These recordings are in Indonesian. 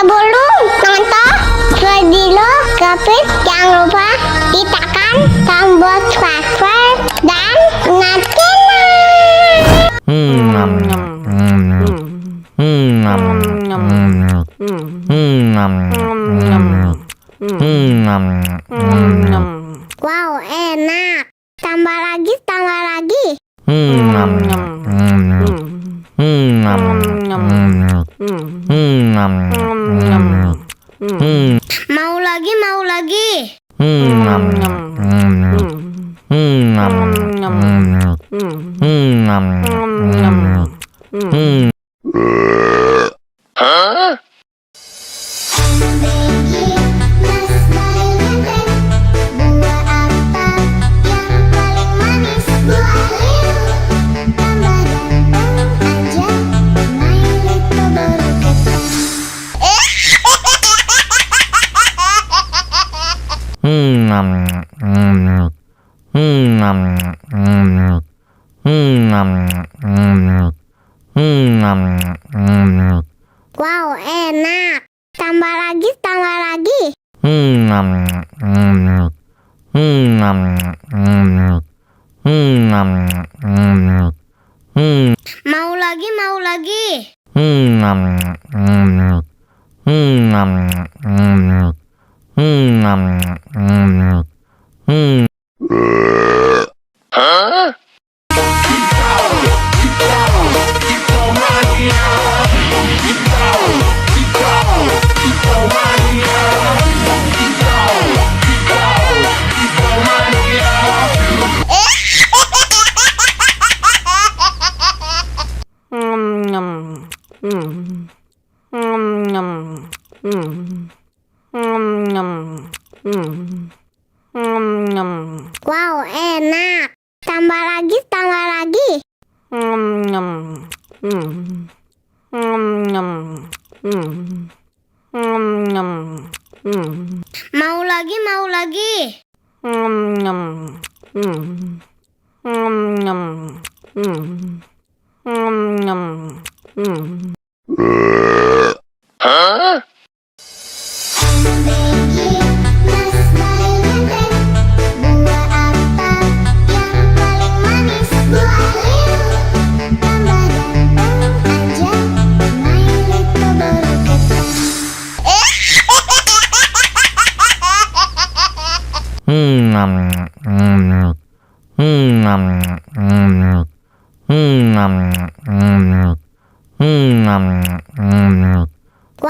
Sebelum nonton video Kepit, jangan lupa ditekan tombol subscribe dan wow, enak. Tambah lagi, tambah lagi. Mau lagi, mau lagi. Wow, enak. Tambah lagi, tambah lagi. Mau lagi, mau lagi. Wow, enak. Tambah lagi, tambah lagi. Mau lagi, mau lagi.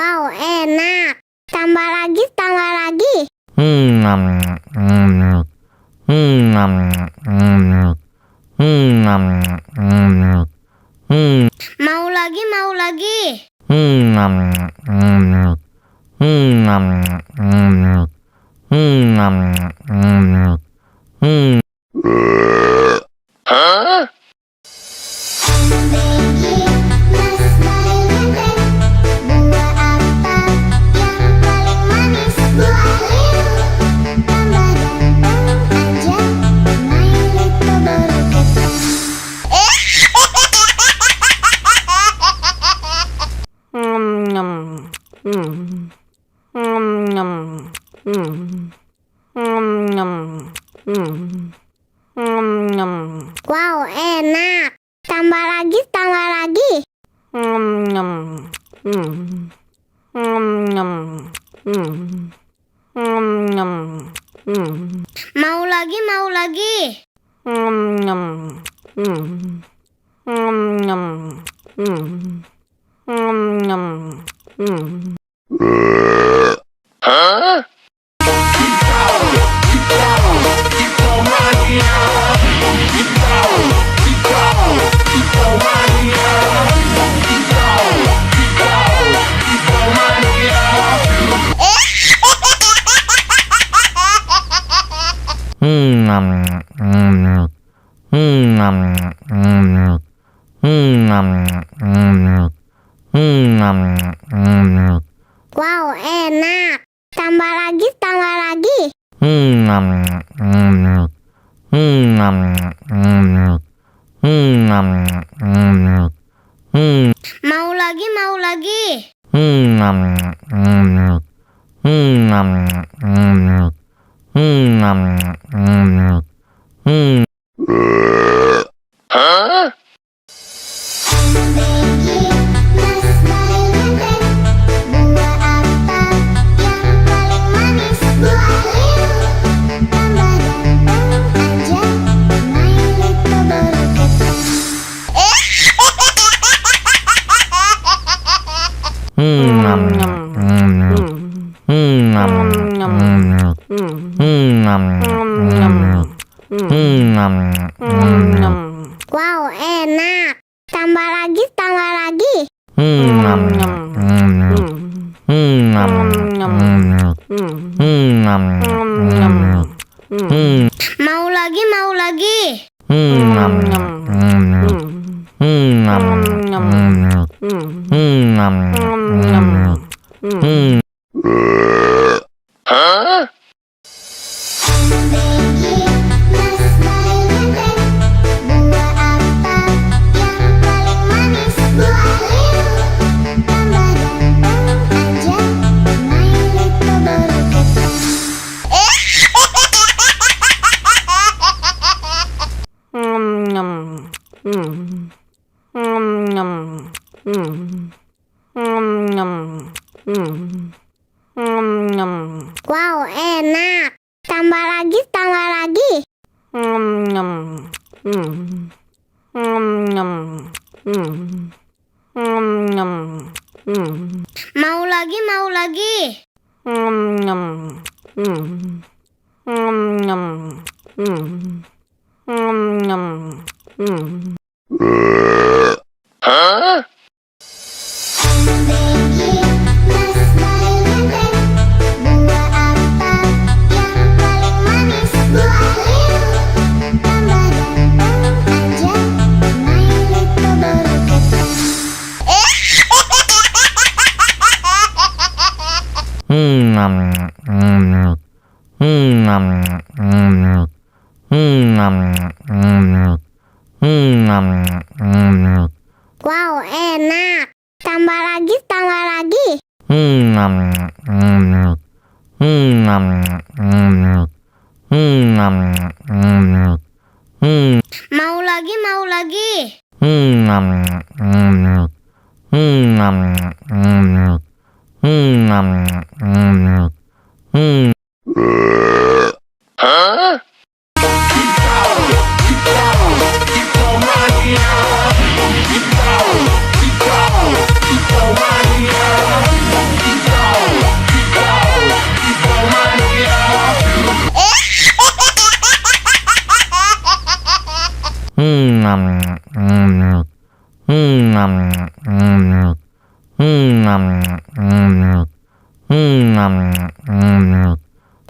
Wow, enak. Tambah lagi, tambah lagi. Mau lagi, mau lagi. Wow, enak. Tambah lagi, tambah lagi. Mau lagi, mau lagi. Wow, enak. Tambah lagi, tambah lagi. Mau lagi, mau lagi. Wow, enak. Tambah lagi, tambah lagi. Mau lagi, mau lagi. Wow, enak. Tambah lagi, tambah lagi. Mau lagi, mau lagi. Wow, enak. Tambah lagi, tambah lagi. Mau lagi, mau lagi.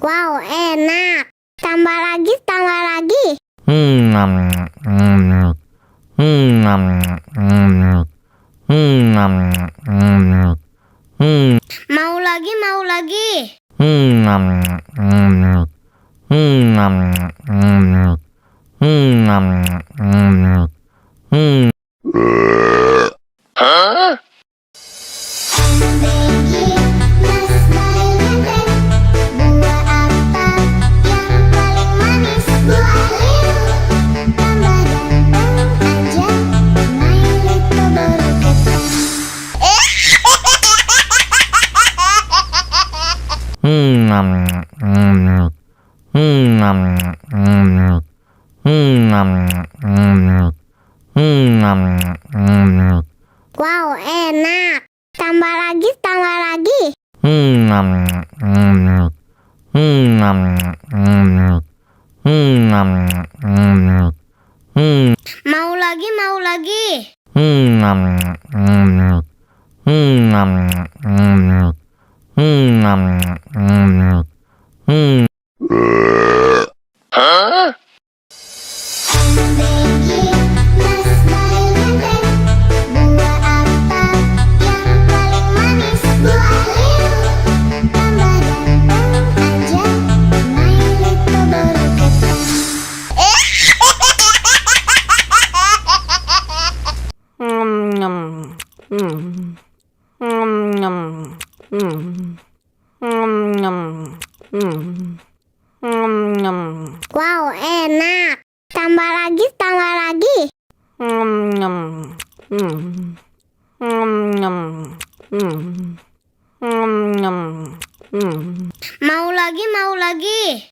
Wow, enak. Tambah lagi, tambah lagi. Mau lagi, mau lagi. Wow, enak. Tambah lagi, tambah lagi. Mau lagi, mau lagi. Wow, enak. Tambah lagi, tambah lagi. Mau lagi, mau lagi.